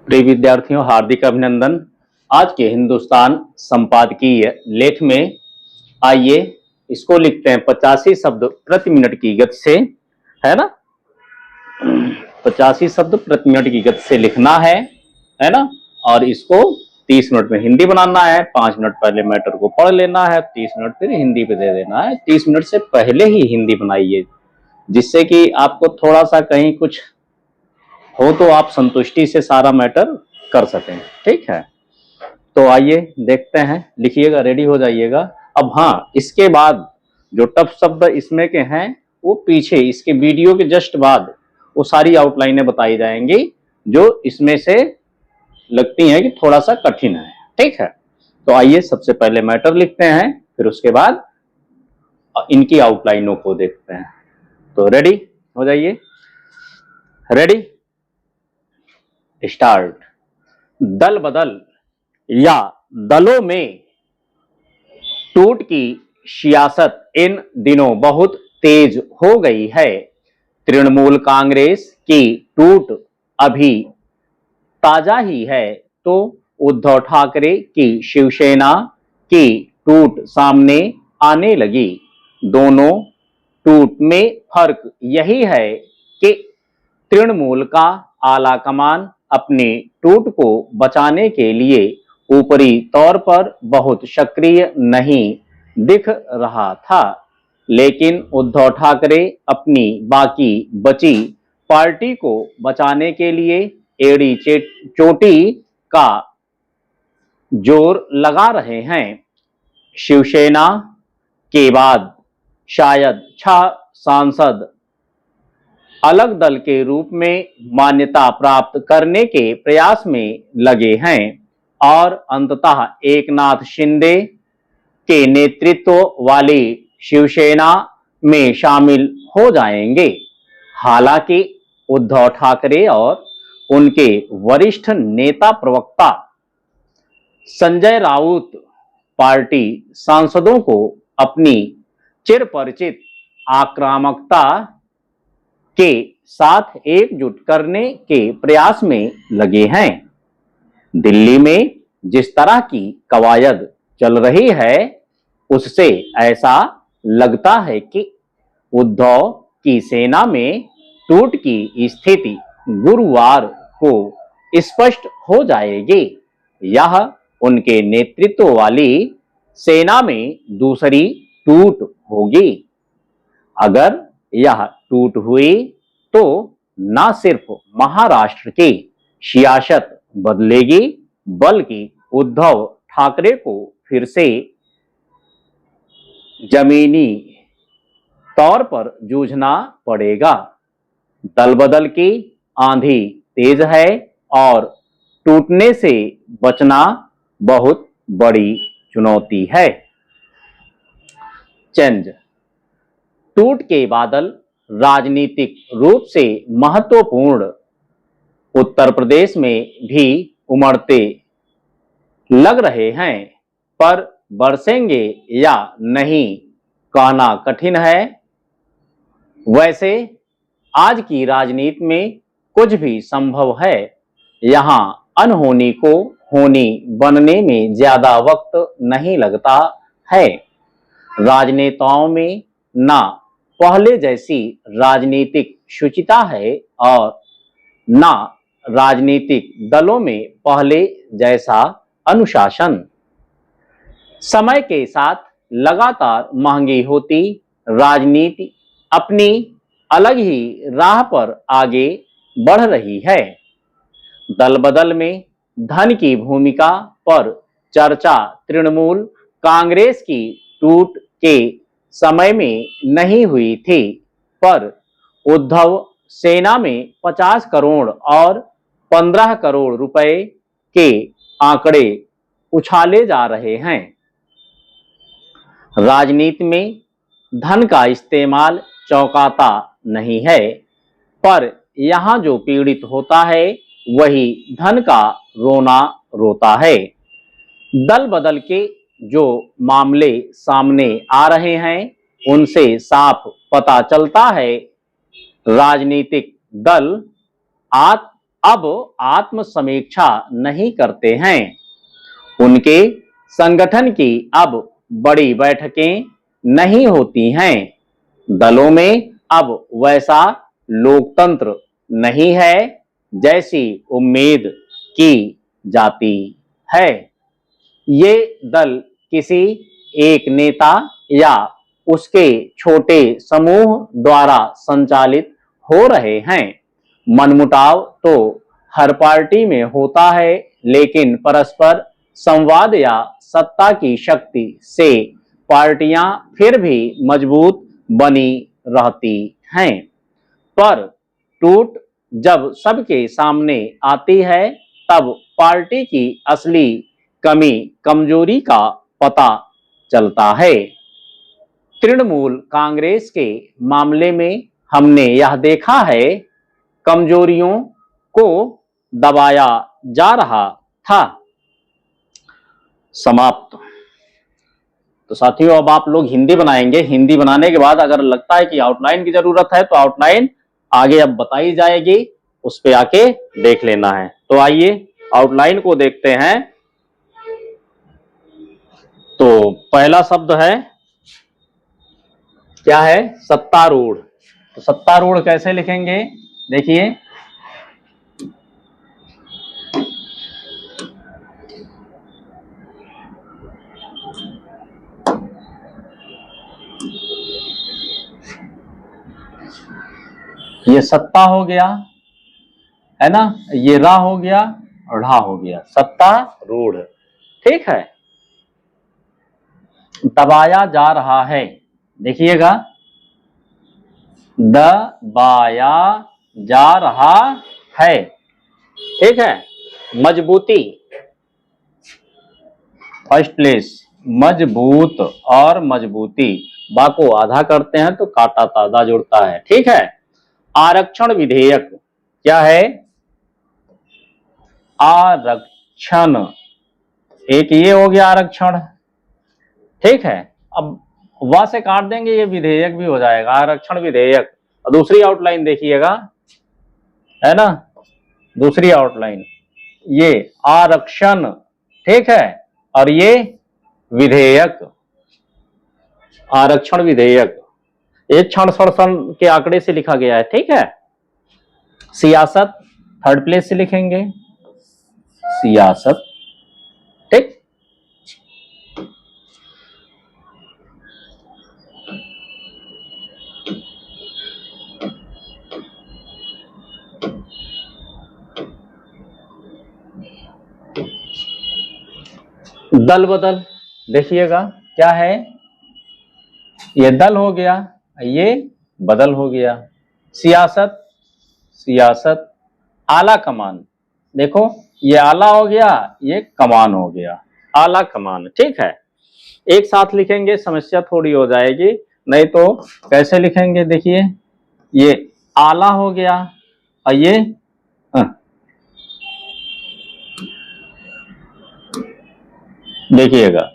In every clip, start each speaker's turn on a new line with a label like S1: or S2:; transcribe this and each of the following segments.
S1: प्रिय विद्यार्थियों, हार्दिक अभिनंदन। आज के हिंदुस्तान संपादकीय लेख में आइए इसको लिखते हैं 85 शब्द प्रति मिनट की गति से, है ना। 85 शब्द प्रति मिनट की गति से लिखना है ना। और इसको 30 मिनट में हिंदी बनाना है। 5 मिनट पहले मैटर को पढ़ लेना है, 30 मिनट फिर हिंदी पे दे देना है। 30 मिनट से पहले ही हिंदी बनाइए, जिससे कि आपको थोड़ा सा कहीं कुछ हो तो आप संतुष्टि से सारा मैटर कर सकें। ठीक है, तो आइए देखते हैं। लिखिएगा, रेडी हो जाइएगा। अब हाँ, इसके बाद जो टफ शब्द इसमें के हैं वो पीछे इसके वीडियो के जस्ट बाद वो सारी आउटलाइनें बताई जाएंगी जो इसमें से लगती हैं कि थोड़ा सा कठिन है। ठीक है, तो आइए सबसे पहले मैटर लिखते हैं, फिर उसके बाद इनकी आउटलाइनों को देखते हैं। तो रेडी हो जाइए। Ready, start. दल बदल या दलों में टूट की सियासत इन दिनों बहुत तेज हो गई है। तृणमूल कांग्रेस की टूट अभी ताजा ही है तो उद्धव ठाकरे की शिवसेना की टूट सामने आने लगी। दोनों टूट में फर्क यही है कि तृणमूल का आला कमान अपने टूट को बचाने के लिए ऊपरी तौर पर बहुत सक्रिय नहीं दिख रहा था, लेकिन उद्धव ठाकरे अपनी बाकी बची पार्टी को बचाने के लिए एड़ी चोटी का जोर लगा रहे हैं। शिवसेना के बाद शायद 6 सांसद अलग दल के रूप में मान्यता प्राप्त करने के प्रयास में लगे हैं और अंततः एकनाथ शिंदे के नेतृत्व वाली शिवसेना में शामिल हो जाएंगे। हालांकि उद्धव ठाकरे और उनके वरिष्ठ नेता प्रवक्ता संजय राउत पार्टी सांसदों को अपनी चिरपरिचित आक्रामकता के साथ एकजुट करने के प्रयास में लगे हैं। दिल्ली में जिस तरह की कवायद चल रही है उससे ऐसा लगता है कि उद्धव की सेना में टूट की स्थिति गुरुवार को स्पष्ट हो जाएगी। यह उनके नेतृत्व वाली सेना में दूसरी टूट होगी। अगर यह टूट हुई तो न सिर्फ महाराष्ट्र की सियासत बदलेगी बल्कि उद्धव ठाकरे को फिर से जमीनी तौर पर जूझना पड़ेगा। दल बदल की आंधी तेज है और टूटने से बचना बहुत बड़ी चुनौती है। चेंज। टूट के बादल राजनीतिक रूप से महत्वपूर्ण उत्तर प्रदेश में भी उमड़ते लग रहे हैं, पर बरसेंगे या नहीं कहना कठिन है। वैसे आज की राजनीति में कुछ भी संभव है। यहाँ अनहोनी को होनी बनने में ज्यादा वक्त नहीं लगता है। राजनेताओं में ना पहले जैसी राजनीतिक शुचिता है और ना राजनीतिक दलों में पहले जैसा अनुशासन। समय के साथ लगातार महंगी होती राजनीति अपनी अलग ही राह पर आगे बढ़ रही है। दल बदल में धन की भूमिका पर चर्चा तृणमूल कांग्रेस की टूट के समय में नहीं हुई थी, पर उद्धव सेना में 50 करोड़ और 15 करोड़ रुपए के आंकड़े उछाले जा रहे हैं। राजनीति में धन का इस्तेमाल चौंकाता नहीं है, पर यहाँ जो पीड़ित होता है वही धन का रोना रोता है। दल बदल के जो मामले सामने आ रहे हैं उनसे साफ पता चलता है राजनीतिक दल अब आत्म समीक्षा नहीं करते हैं। उनके संगठन की अब बड़ी बैठकें नहीं होती हैं। दलों में अब वैसा लोकतंत्र नहीं है जैसी उम्मीद की जाती है। ये दल किसी एक नेता या उसके छोटे समूह द्वारा संचालित हो रहे हैं। मनमुटाव तो हर पार्टी में होता है, लेकिन परस्पर संवाद या सत्ता की शक्ति से पार्टियां फिर भी मजबूत बनी रहती हैं। पर टूट जब सबके सामने आती है, तब पार्टी की असली कमी कमजोरी का पता चलता है। तृणमूल कांग्रेस के मामले में हमने यह देखा है, कमजोरियों को दबाया जा रहा था। समाप्त। तो साथियों, अब आप लोग हिंदी बनाएंगे। हिंदी बनाने के बाद अगर लगता है कि आउटलाइन की जरूरत है तो आउटलाइन आगे अब बताई जाएगी, उस पे आके देख लेना है। तो आइए आउटलाइन को देखते हैं। तो पहला शब्द है, क्या है? सत्तारूढ़। तो सत्तारूढ़ कैसे लिखेंगे? देखिए, ये सत्ता हो गया, है ना, ये रा हो गया और ढा हो गया, सत्तारूढ़। ठीक है। दबाया जा रहा है, देखिएगा, दबाया जा रहा है। ठीक है। मजबूती, फर्स्ट प्लेस, मजबूत और मजबूती, बा को आधा करते हैं तो काटा ताजा जुड़ता है। ठीक है। आरक्षण विधेयक, क्या है? आरक्षण, एक ये हो गया आरक्षण। ठीक है। अब वा से काट देंगे, ये विधेयक भी हो जाएगा, आरक्षण विधेयक। और दूसरी आउटलाइन देखिएगा, है ना, दूसरी आउटलाइन, ये आरक्षण, ठीक है, और ये विधेयक, आरक्षण विधेयक, एक क्षण क्षण के आंकड़े से लिखा गया है। ठीक है। सियासत, थर्ड प्लेस से लिखेंगे, सियासत। ठीक। दल बदल, देखिएगा, क्या है? ये दल हो गया, ये बदल हो गया। सियासत, सियासत। आला कमान, देखो, ये आला हो गया, ये कमान हो गया, आला कमान। ठीक है। एक साथ लिखेंगे, समस्या थोड़ी हो जाएगी, नहीं तो कैसे लिखेंगे? देखिए, ये आला हो गया और ये देखिएगा,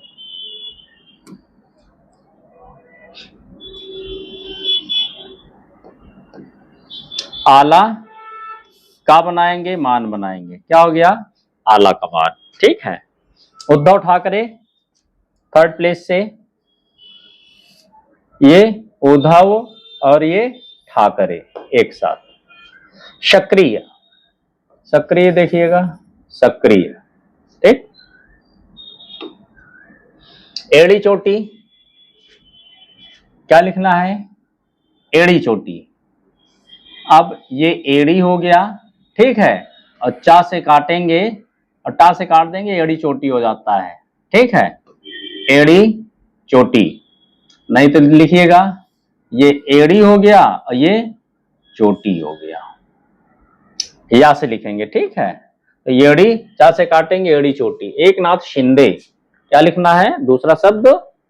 S1: आला का बनाएंगे, मान बनाएंगे, क्या हो गया? आला कमान। ठीक है। उद्धव ठाकरे, थर्ड प्लेस से, ये उद्धव और ये ठाकरे एक साथ। सक्रिय, सक्रिय देखिएगा, सक्रिय। ठीक। एड़ी चोटी, क्या लिखना है? एड़ी चोटी। अब ये एड़ी हो गया, ठीक है, और चा से काटेंगे और टा से काट देंगे, एड़ी चोटी हो जाता है। ठीक है। एड़ी चोटी। नहीं तो लिखिएगा, ये एड़ी हो गया और ये चोटी हो गया, या से लिखेंगे। ठीक है। तो एड़ी चा से काटेंगे, एड़ी चोटी। एक नाथ शिंदे, क्या लिखना है? दूसरा शब्द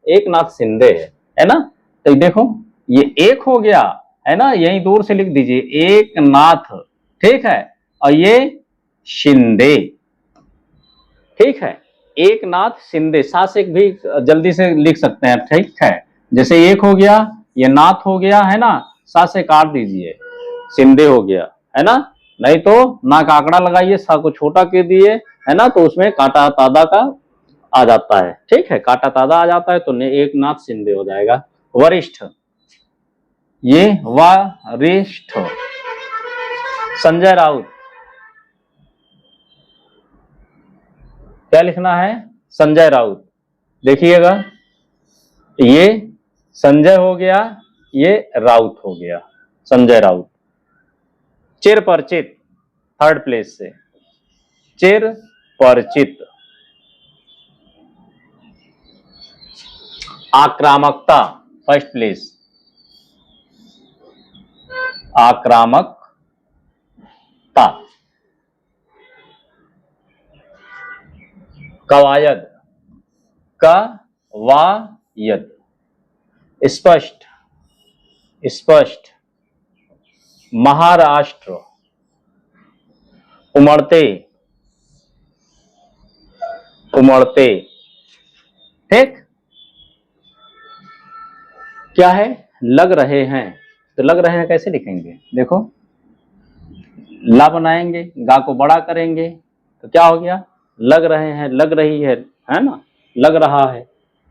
S1: एक नाथ शिंदे है ना। तो देखो, ये एक हो गया, है ना, यही दूर से लिख दीजिए, एक नाथ। ठीक है। और ये शिंदे। ठीक है। एक नाथ शिंदे, शासक भी जल्दी से लिख सकते हैं। ठीक है। जैसे एक हो गया, ये नाथ हो गया, है ना, सा से काट दीजिए, शिंदे हो गया, है ना। नहीं तो ना का आंकड़ा लगाइए, सा को छोटा कर दिए, है ना, तो उसमें काटा तादा का आ जाता है। ठीक है, काटा तादा आ जाता है तो एक नाथ सिंधे हो जाएगा। वरिष्ठ, ये वरिष्ठ। संजय राउत, क्या लिखना है? संजय राउत। देखिएगा, ये संजय हो गया, ये राउत हो गया, संजय राउत। चिर परिचित, थर्ड प्लेस से, चिर परिचित। आक्रामकता, फर्स्ट प्लेस, आक्रामकता। कवायद, कवायद। स्पष्ट, स्पष्ट। महाराष्ट्र। उमड़ते, उमड़ते। ठीक, क्या है? लग रहे हैं, तो लग रहे हैं कैसे लिखेंगे? देखो, ला बनाएंगे, गा को बड़ा करेंगे तो क्या हो गया? लग रहे हैं, लग रही है ना, लग रहा है।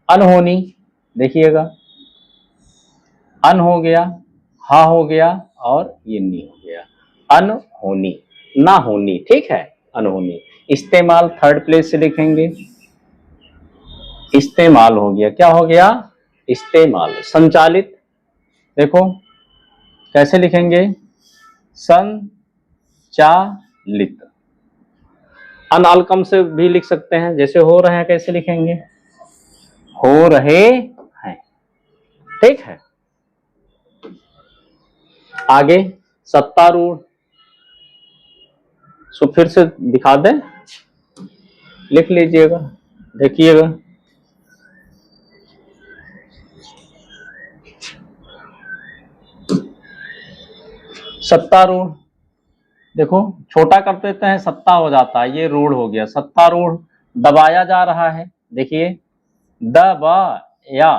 S1: अनहोनी, देखिएगा, अन हो गया, हा हो गया और ये नी हो गया, अनहोनी, ना होनी। ठीक है, अनहोनी। इस्तेमाल, थर्ड प्लेस से लिखेंगे, इस्तेमाल हो गया, क्या हो गया? इस्तेमाल। संचालित, देखो कैसे लिखेंगे? संचालित। अनअलकम से भी लिख सकते हैं, जैसे हो रहे हैं, कैसे लिखेंगे? हो रहे हैं। ठीक है, आगे सत्तारूढ़। सो फिर से दिखा दें, लिख लीजिएगा, देखिएगा। सत्तारूढ़, देखो छोटा कर देते हैं, सत्ता हो जाता है, ये रूढ़ हो गया, सत्तारूढ़। दबाया जा रहा है, देखिए, दबाया।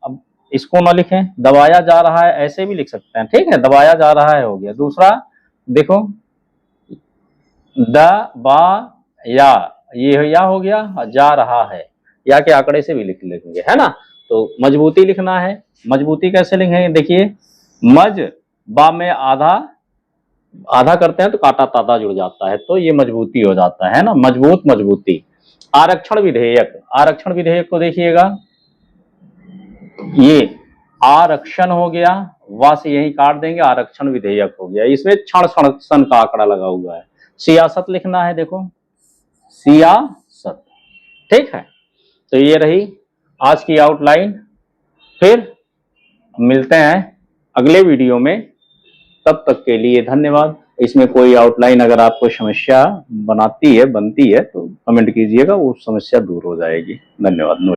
S1: अब इसको ना लिखें, दबाया जा रहा है, ऐसे भी लिख सकते हैं। ठीक है, दबाया जा रहा है हो गया। दूसरा देखो, दबाया, ये या हो गया, जा रहा है, या के आंकड़े से भी लिख लेंगे, है ना। तो मजबूती लिखना है, मजबूती कैसे लिखेंगे? देखिए, मज बा में आधा, आधा करते हैं तो काटा तादा जुड़ जाता है, तो ये मजबूती हो जाता है ना, मजबूत, मजबूती। आरक्षण विधेयक, आरक्षण विधेयक को देखिएगा, ये आरक्षण हो गया, वा से यही काट देंगे, आरक्षण विधेयक हो गया। इसमें क्षण सन का आंकड़ा लगा हुआ है। सियासत लिखना है, देखो, सियासत। ठीक है, तो ये रही आज की आउटलाइन। फिर मिलते हैं अगले वीडियो में, तब तक के लिए धन्यवाद। इसमें कोई आउटलाइन अगर आपको समस्या बनती है तो कमेंट कीजिएगा, वो समस्या दूर हो जाएगी। धन्यवाद।